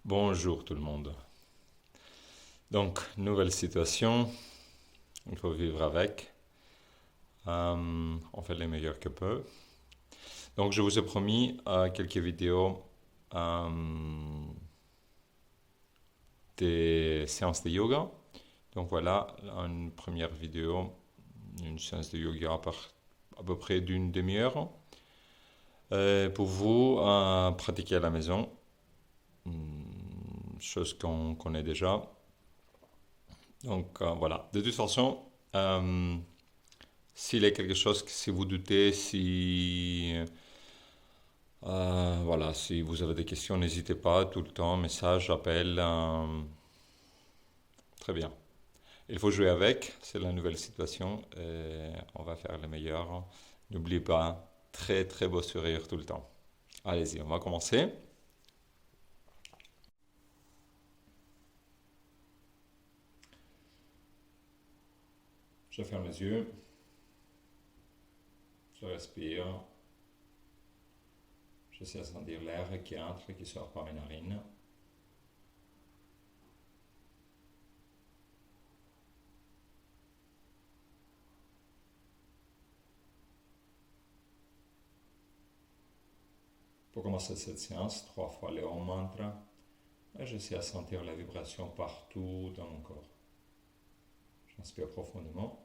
Bonjour tout le monde. Donc, nouvelle situation, il faut vivre avec. On fait les meilleurs que peut. Donc, je vous ai promis quelques vidéos euh, des séances de yoga. Donc voilà, une première vidéo, une séance de yoga à peu près d'une demi-heure. Pour vous, pratiquer à la maison, chose qu'on connaît déjà. Donc voilà, de toute façon, euh, s'il y a quelque chose, si vous doutez, si voilà, si vous avez des questions, n'hésitez pas tout le temps, message, appel, très bien. Il faut jouer avec, c'est la nouvelle situation et on va faire le meilleur. N'oubliez pas, très très beau sourire tout le temps. Allez-y, on va commencer. Je ferme les yeux, je respire, j'essaie de sentir l'air qui entre et qui sort par mes narines. Pour commencer cette séance, 3 fois le Om Mantra. Et j'essaie de sentir la vibration partout dans mon corps. J'inspire profondément.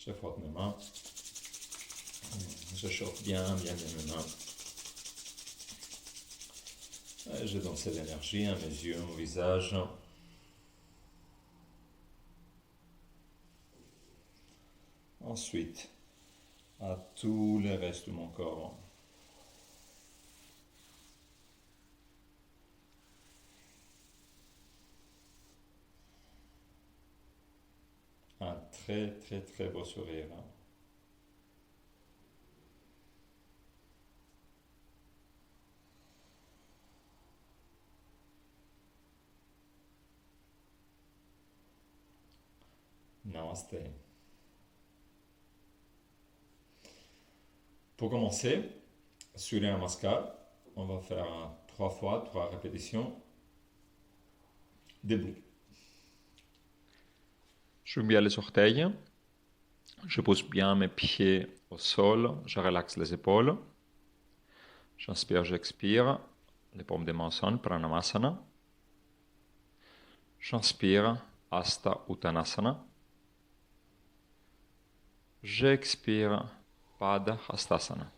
Je frotte mes mains. Je chauffe bien mes mains. Et je donne cette énergie à mes yeux, mon visage. Ensuite, à tout le reste de mon corps. Un très beau sourire. Namaste. Pour commencer, Surya Namaskar, on va faire 3 fois, 3 répétitions, debout. Je mets bien les orteils, je pose bien mes pieds au sol, je relaxe les épaules. J'inspire, j'expire, les paumes des mains sonnent, Pranamasana. J'inspire, Hasta Uttanasana. J'expire, Pada Hastasana.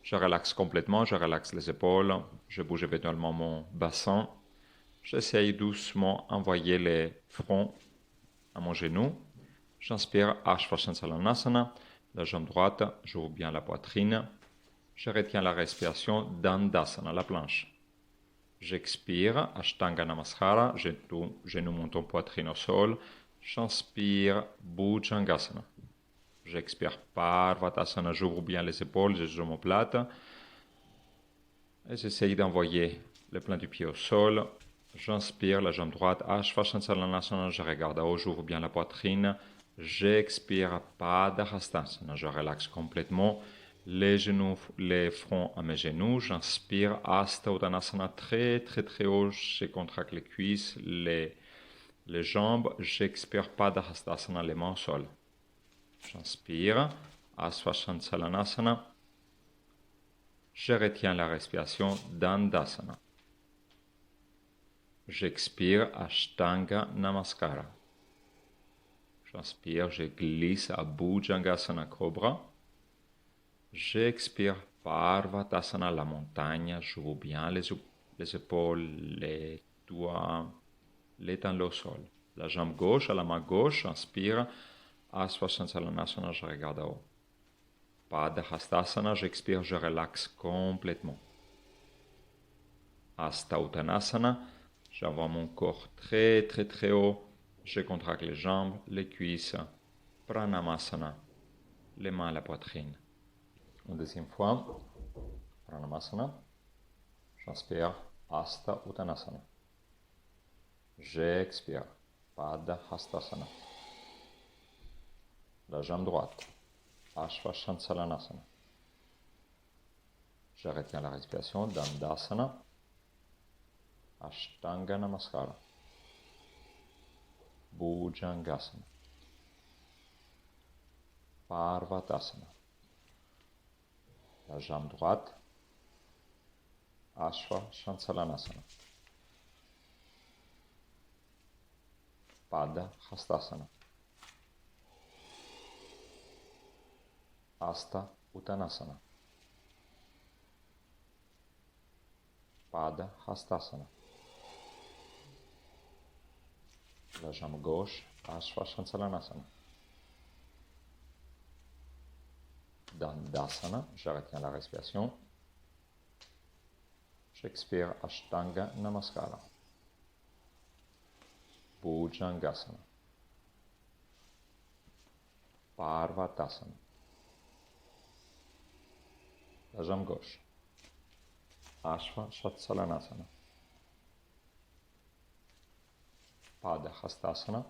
Je relaxe complètement, je relaxe les épaules, je bouge éventuellement mon bassin. J'essaye doucement d'envoyer les fronts à mon genou. J'inspire, Ashwashansalanasana. La jambe droite, j'ouvre bien la poitrine. Je retiens la respiration Dandasana, la planche. J'expire, Ashtanga Namaskara, genou montant poitrine au sol. J'inspire, Bhujangasana. J'expire, Parvatasana, j'ouvre bien les épaules, les omoplates. Et j'essaye d'envoyer le plein du pied au sol. J'inspire, la jambe droite, Ashwashansalanasana, je regarde à haut, j'ouvre bien la poitrine. J'expire, Padahastasana, je relaxe complètement les genoux, les fronts à mes genoux. J'inspire, Hasta Uttanasana, très haut, je contracte les cuisses, les jambes. J'expire, Padahastasana, les mains au sol. J'inspire, Ashwashansalanasana. Je retiens la respiration Dandasana. J'expire Ashtanga Namaskara. J'inspire, je glisse à Bhujangasana Cobra. J'expire Parvatasana, la montagne. J'ouvre bien les épaules, les doigts, les talons au sol. La jambe gauche à la main gauche, inspire. Asvashansalanasana, je regarde en haut. Padahastasana, j'expire, je relaxe complètement. Hasta Uttanasana, j'envoie mon corps très très très haut. Je contracte les jambes, les cuisses. Pranamasana, les mains à la poitrine. Une deuxième fois. Pranamasana. J'inspire. Hasta Uttanasana. J'expire. Padahastasana. La jambe droite. Asvashansalanasana. Je retiens la respiration. Dandasana. Ashtanga Namaskara. Bhujangasana. Parvatasana. La jambe droite. Asvashansalanasana. Padahastasana. Hasta Uttanasana. Padahastasana. La jambe gauche, Asvashansalanasana. Dandasana, je retiens la respiration. J'expire Ashtanga Namaskara. Bhujangasana. Parvatasana. La jambe gauche. Asvashansalanasana. Padahastasana.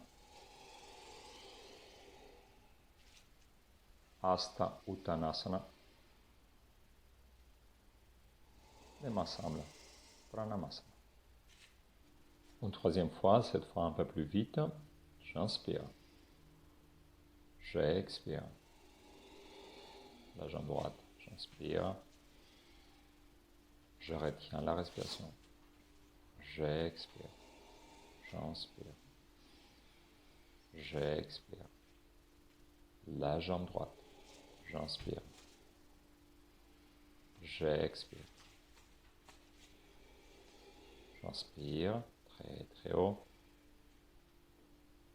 Hasta Uttanasana. Les mains semblent. Pranamasana. Une troisième fois, cette fois un peu plus vite. J'inspire. J'expire. La jambe droite. J'inspire. Je retiens la respiration. J'expire. J'inspire. J'expire. La jambe droite. J'inspire. J'expire. J'inspire très très haut.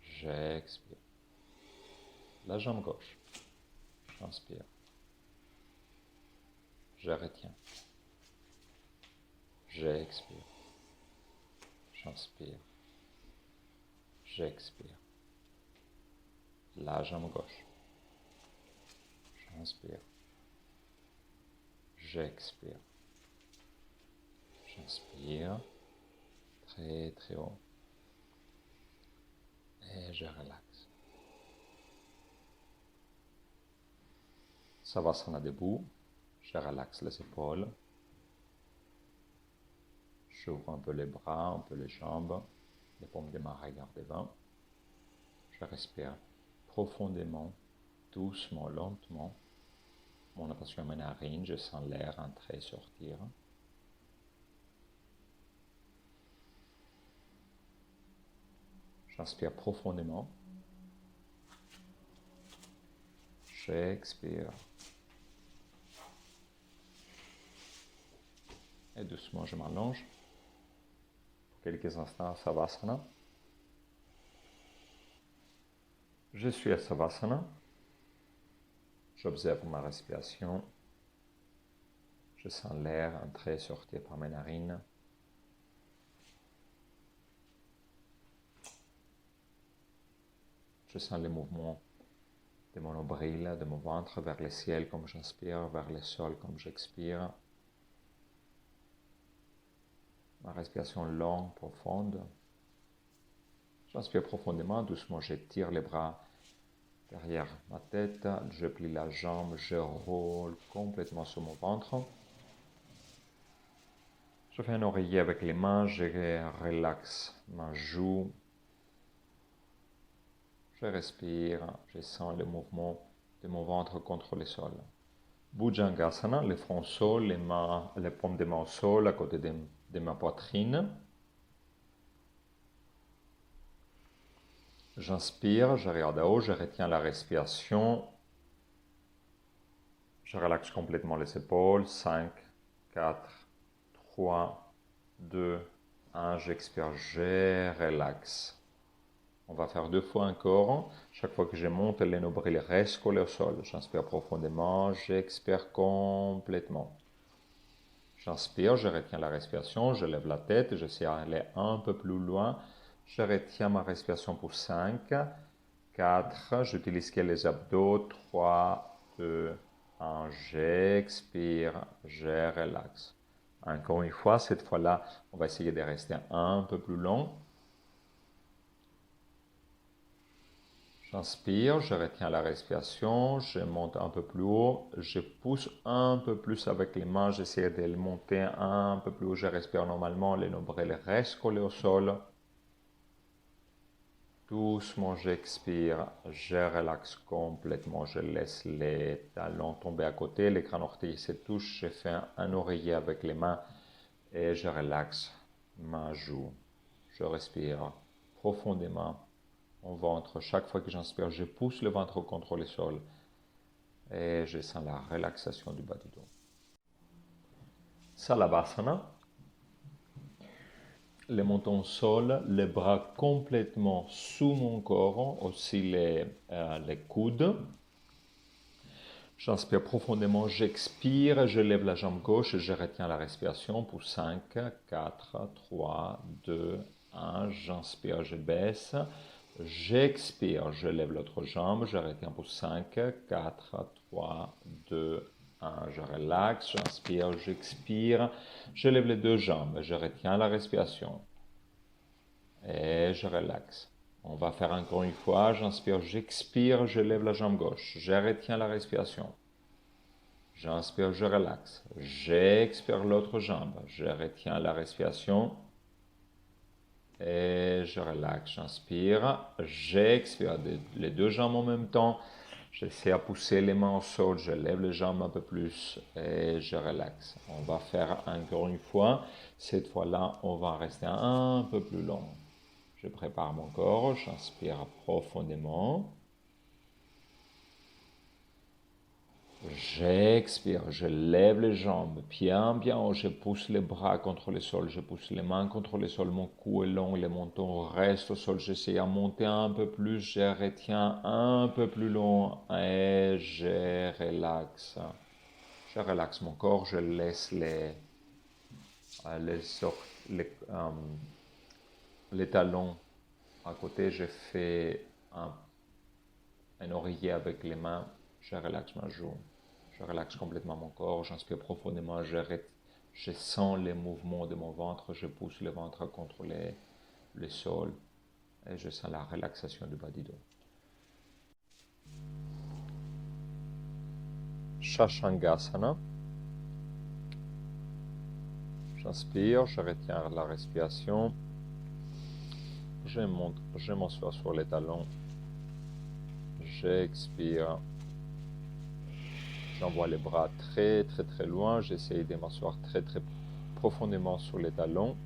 J'expire. La jambe gauche. J'inspire. Je retiens. J'expire. J'inspire. J'expire. La jambe gauche. J'inspire. J'expire. J'inspire très très haut. Et je relaxe. Savasana debout. Je relaxe les épaules. J'ouvre un peu les bras, un peu les jambes. Les paumes des mains regardent devant. Je respire profondément, doucement, lentement. Mon attention à mes narines, je sens l'air entrer et sortir. J'inspire profondément. J'expire. Et doucement, je m'allonge. Pour quelques instants à Savasana. Je suis à Savasana. J'observe ma respiration. Je sens l'air entrer et sortir par mes narines. Je sens les mouvements de mon nombril, de mon ventre vers le ciel comme j'inspire, vers le sol comme j'expire. Ma respiration longue, profonde. J'inspire profondément, doucement, j'étire les bras derrière ma tête, je plie la jambe, je roule complètement sur mon ventre. Je fais un oreiller avec les mains, je relaxe ma joue. Je respire, je sens le mouvement de mon ventre contre le sol. Bhujangasana, les fronts au sol, les paumes des mains au sol à côté de ma poitrine. J'inspire, je regarde à haut, je retiens la respiration. Je relaxe complètement les épaules. 5, 4, 3, 2, 1. J'expire, je relaxe. On va faire 2 fois encore. Chaque fois que je monte, les nombrils restent collés au sol. J'inspire profondément, j'expire complètement. J'inspire, je retiens la respiration, je lève la tête, j'essaie d'aller un peu plus loin. Je retiens ma respiration pour 5, 4, j'utilise que les abdos, 3, 2, 1, j'expire, je relaxe. Encore une fois, cette fois-là, on va essayer de rester un peu plus long. J'inspire, je retiens la respiration, je monte un peu plus haut, je pousse un peu plus avec les mains, j'essaie de le monter un peu plus haut, je respire normalement, les nombrils restent collés au sol. Doucement, j'expire, je relaxe complètement, je laisse les talons tomber à côté, les grands orteils se touchent, je fais un oreiller avec les mains et je relaxe ma joue. Je respire profondément. Mon ventre, chaque fois que j'inspire, je pousse le ventre contre le sol et je sens la relaxation du bas du dos. Salabhasana. Les montons au sol, les bras complètement sous mon corps, aussi les coudes. J'inspire profondément, j'expire, je lève la jambe gauche et je retiens la respiration pour 5, 4, 3, 2, 1. J'inspire, je baisse. J'expire, je lève l'autre jambe, je retiens pour 5, 4, 3, 2, 1. Je relaxe, j'inspire, j'expire, je lève les deux jambes, je retiens la respiration et je relaxe. On va faire encore une fois, j'inspire, j'expire, je lève la jambe gauche, je retiens la respiration. J'inspire, je relaxe, j'expire l'autre jambe, je retiens la respiration. Et je relaxe, j'inspire, j'expire les deux jambes en même temps. J'essaie à pousser les mains au sol, je lève les jambes un peu plus et je relaxe. On va faire encore une fois. Cette fois-là, on va rester un peu plus long. Je prépare mon corps, j'inspire profondément. J'expire, je lève les jambes bien haut, je pousse les bras contre le sol, je pousse les mains contre le sol, mon cou est long, le menton reste au sol, j'essaie à monter un peu plus, je retiens un peu plus long et je relaxe. Je relaxe mon corps, je laisse les talons à côté, je fais un oreiller avec les mains, je relaxe ma joue. Je relaxe complètement mon corps, j'inspire profondément, je sens les mouvements de mon ventre, je pousse le ventre contre le sol et je sens la relaxation du bas du dos. Shashangasana. J'inspire, je retiens la respiration, je m'assois sur les talons, j'expire. J'envoie les bras très loin. J'essaie de m'asseoir très profondément sur les talons.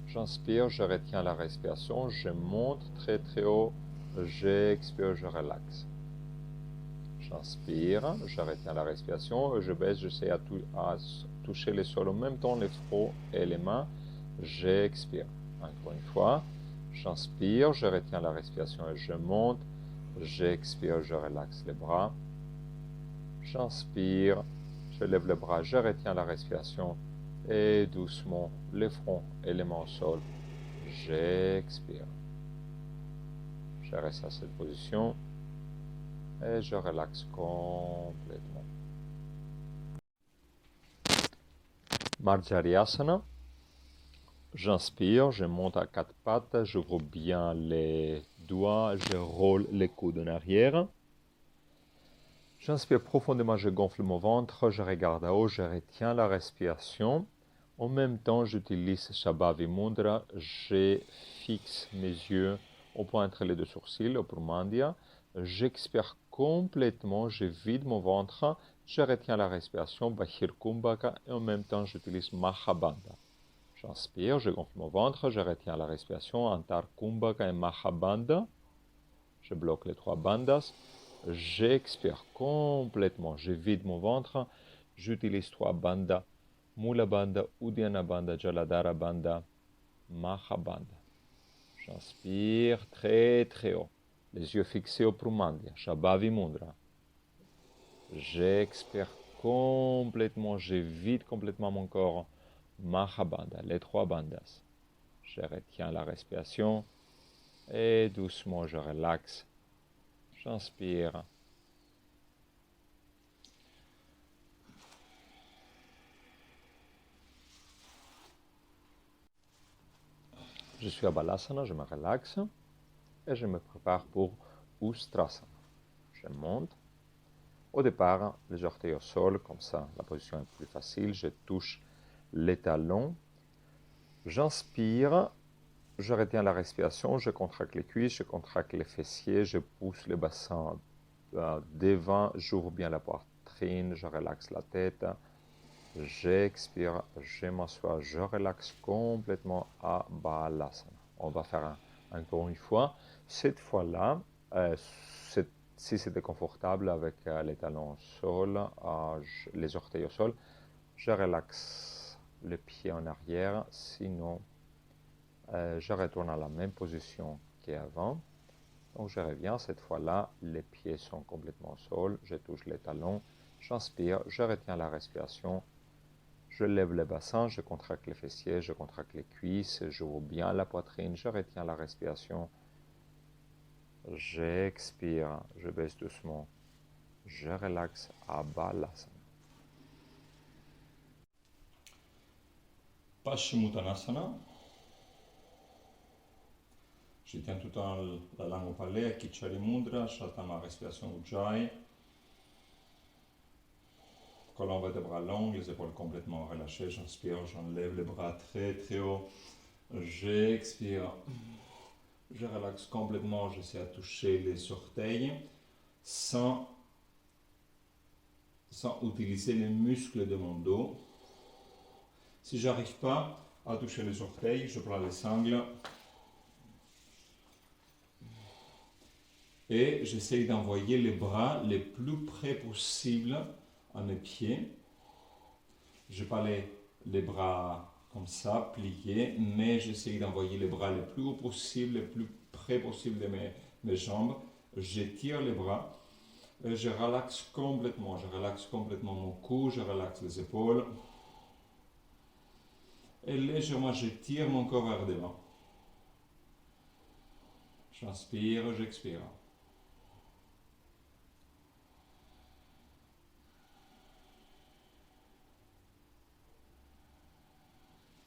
J'inspire, je retiens la respiration. Je monte très haut. J'expire, je relaxe. J'inspire, je retiens la respiration. Je baisse, j'essaie à toucher le sol en même temps, les front et les mains. J'expire. Encore une fois. J'inspire, je retiens la respiration et je monte. J'expire, je relaxe les bras. J'inspire, je lève les bras, je retiens la respiration et doucement le front et les mains au sol. J'expire. Je reste à cette position et je relaxe complètement. Marjaryasana. J'inspire, je monte à 4 pattes, j'ouvre bien les doigts, je roule les coudes en arrière. J'inspire profondément, je gonfle mon ventre, je regarde à haut, je retiens la respiration. En même temps, j'utilise Shabhavi Mudra, je fixe mes yeux au point entre les deux sourcils, au Purmandya. J'expire complètement, je vide mon ventre, je retiens la respiration, Bahir Kumbhaka, et en même temps j'utilise Mahabandha. J'inspire, je gonfle mon ventre, je retiens la respiration, Antar Kumbhaka et Mahabandha. Je bloque les 3 bandhas. J'expire complètement, je vide mon ventre, j'utilise 3 bandhas, Mula Bandha, Uddiyana Bandha, Jaladhara Bandha, Mahabandha. J'inspire très très haut, les yeux fixés au Prumandya, Shabhavi Mudra. J'expire complètement, je vide complètement mon corps, Mahabandha, les 3 bandhas. Je retiens la respiration et doucement je relaxe. J'inspire. Je suis à Balasana, je me relaxe et je me prépare pour Ustrasana. Je monte. Au départ, les orteils au sol, comme ça la position est plus facile. Je touche les talons. J'inspire, je retiens la respiration, je contracte les cuisses, je contracte les fessiers, je pousse le bassin devant, j'ouvre bien la poitrine, je relaxe la tête. J'expire, je m'assois, je relaxe complètement à Balasana. On va faire encore une fois. Cette fois-là, si c'était confortable avec les talons au sol, les orteils au sol, je relaxe les pieds en arrière. Sinon, je retourne à la même position qu'avant. Donc je reviens. Cette fois-là, les pieds sont complètement au sol. Je touche les talons. J'inspire, je retiens la respiration. Je lève le bassin, je contracte les fessiers, je contracte les cuisses, j'ouvre bien la poitrine, je retiens la respiration. J'expire, je baisse doucement, je relaxe à Balasana. Paschimottanasana. Je tiens tout le temps la langue au palais, Kichari Mudra, j'attends ma respiration Ujjayi. Colonne vertébrale longue, les épaules complètement relâchées, j'inspire, j'enlève les bras très très haut. J'expire, je relaxe complètement, j'essaie de toucher les orteils sans utiliser les muscles de mon dos. Si je n'arrive pas à toucher les orteils, je prends les sangles et j'essaie d'envoyer les bras les plus près possible à mes pieds. Je n'ai pas les bras comme ça, pliés, mais j'essaie d'envoyer les bras les plus haut possible, les plus près possible de mes jambes. J'étire les bras. Je relaxe complètement mon cou, je relaxe les épaules. Et légèrement, je tire mon corps vers devant. J'inspire, j'expire.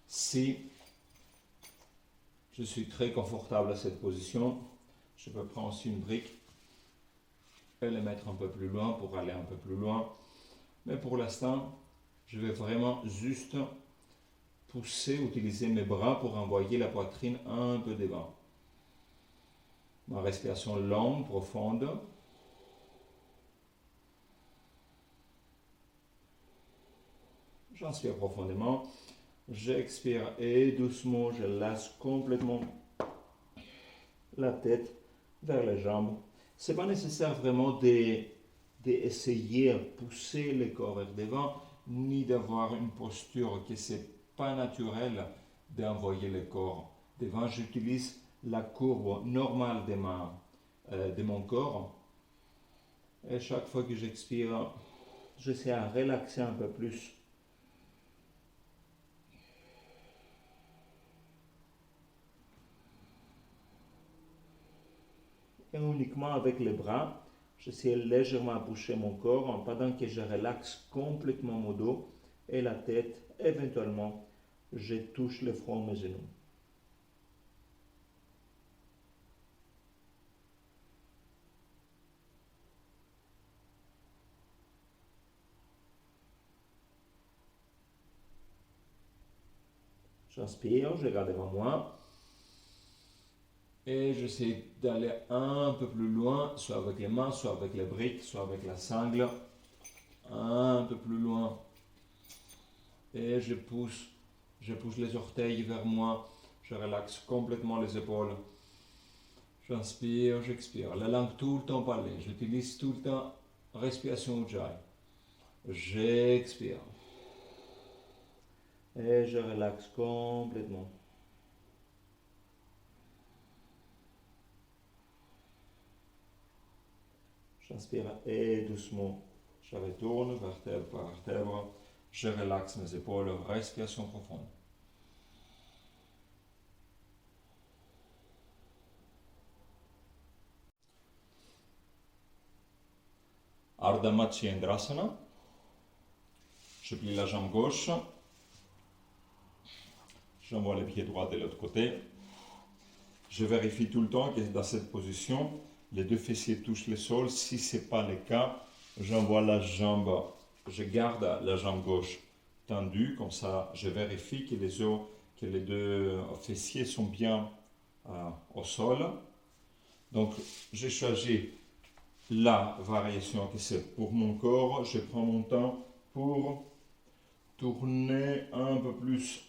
Si je suis très confortable à cette position, je peux prendre aussi une brique et la mettre un peu plus loin pour aller un peu plus loin. Mais pour l'instant, je vais vraiment juste pousser, utiliser mes bras pour envoyer la poitrine un peu devant. Ma respiration longue, profonde. J'inspire profondément. J'expire et doucement, je lâche complètement la tête vers les jambes. Ce n'est pas nécessaire vraiment d'essayer de pousser le corps vers devant, ni d'avoir une posture qui n'est pas naturelle d'envoyer le corps devant. J'utilise la courbe normale de mon corps. Et chaque fois que j'expire, j'essaie à relaxer un peu plus. Et uniquement avec les bras, j'essaie légèrement de bouger mon corps pendant que je relaxe complètement mon dos et la tête. Éventuellement, je touche le front de mes genoux. J'inspire, je regarde devant moi. Et j'essaie d'aller un peu plus loin, soit avec les mains, soit avec les briques, soit avec la sangle. Un peu plus loin. Et je pousse les orteils vers moi. Je relaxe complètement les épaules. J'inspire, j'expire. La langue tout le temps parlée. J'utilise tout le temps respiration Ujjayi. J'expire. Et je relaxe complètement. J'inspire et doucement. Je retourne vertèbre par vertèbre. Je relaxe mes épaules. Respiration profonde. Ardha Matsyendrasana. Je plie la jambe gauche. J'envoie les pieds droits de l'autre côté. Je vérifie tout le temps que dans cette position, les deux fessiers touchent le sol. Si ce n'est pas le cas, j'envoie la jambe, je garde la jambe gauche tendue, comme ça je vérifie que les os, que les deux fessiers sont bien au sol. Donc j'ai choisi la variation que c'est pour mon corps. Je prends mon temps pour tourner un peu plus.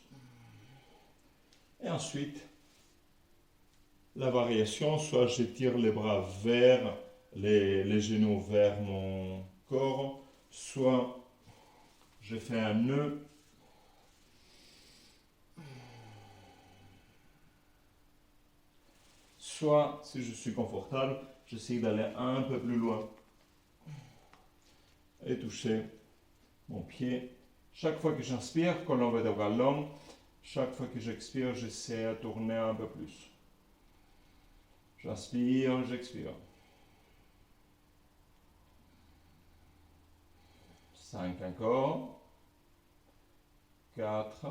Et ensuite, la variation, soit je tire les bras vers les genoux vers mon corps, soit je fais un nœud. Soit, si je suis confortable, j'essaie d'aller un peu plus loin et toucher mon pied. Chaque fois que j'inspire, colonne vertébrale longue, chaque fois que j'expire, j'essaie de tourner un peu plus. J'inspire, j'expire. 5 encore. 4,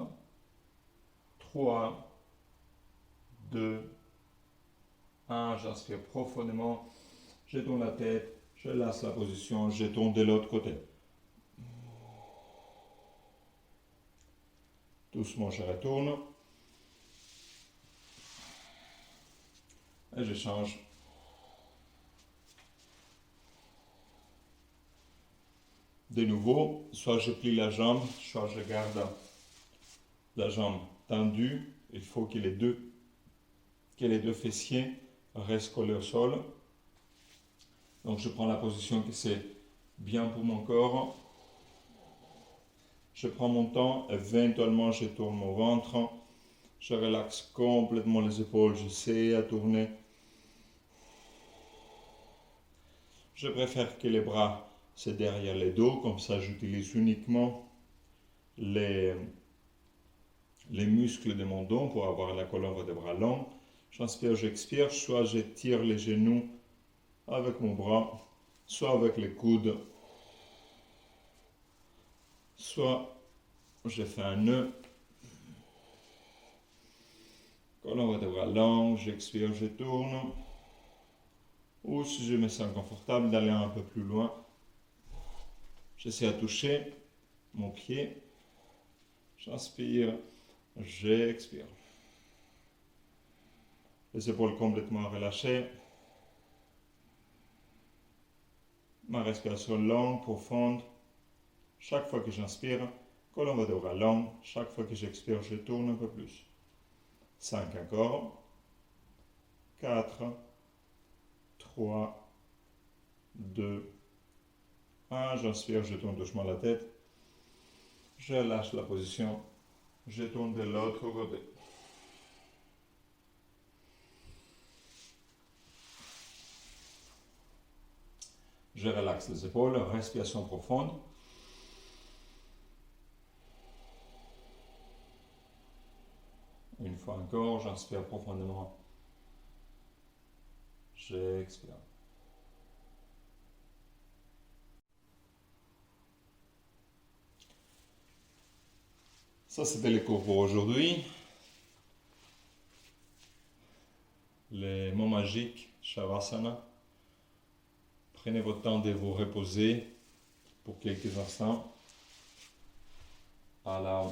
3, 2, 1. J'inspire profondément. Je tourne la tête. Je laisse la position. Je tourne de l'autre côté. Doucement, je retourne. Et je change. De nouveau, soit je plie la jambe, soit je garde la jambe tendue. Il faut que les deux fessiers restent collés au sol. Donc je prends la position que c'est bien pour mon corps. Je prends mon temps, éventuellement je tourne mon ventre. Je relaxe complètement les épaules, j'essaie à tourner. Je préfère que les bras c'est derrière les dos, comme ça j'utilise uniquement les muscles de mon dos pour avoir la colonne vertébrale longue. J'inspire, j'expire, soit je tire les genoux avec mon bras, soit avec les coudes, soit je fais un nœud. Colonne vertébrale longue, j'expire, je tourne. Ou si je me sens confortable d'aller un peu plus loin, j'essaie à toucher mon pied. J'inspire, j'expire. Les épaules complètement relâchées. Ma respiration longue, profonde. Chaque fois que j'inspire, colonne vertébrale longue. Chaque fois que j'expire, je tourne un peu plus. 5 encore. 4, 3, 2, 1. J'inspire, je tourne doucement la tête. Je lâche la position. Je tourne de l'autre côté. Je relaxe les épaules, respiration profonde. Une fois encore, j'inspire profondément. J'expire. Ça, c'était les cours pour aujourd'hui. Les mots magiques, Shavasana. Prenez votre temps de vous reposer pour quelques instants à la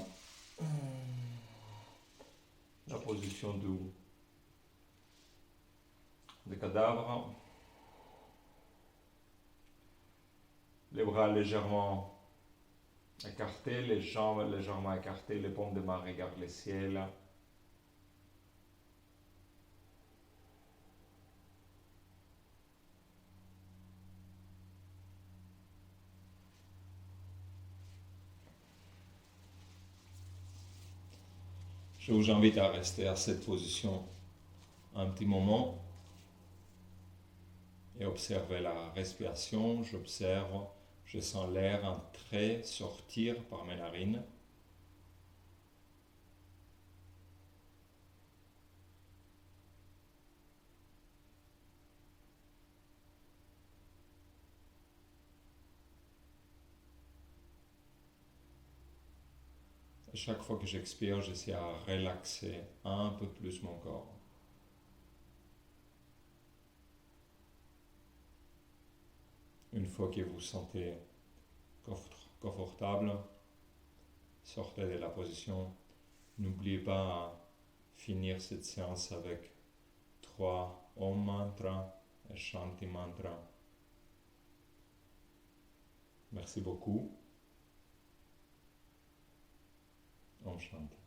position de cadavre. Les bras légèrement écartés, les jambes légèrement écartées, les paumes de main regardent le ciel. Je vous invite à rester à cette position un petit moment et observer la respiration. J'observe, je sens l'air entrer, sortir par mes narines. Et chaque fois que j'expire, j'essaie à relaxer un peu plus mon corps. Une fois que vous vous sentez confortable, sortez de la position. N'oubliez pas à finir cette séance avec 3 Om Mantra et Shanti Mantra. Merci beaucoup. Om Shanti.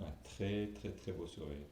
Un très très très beau sourire.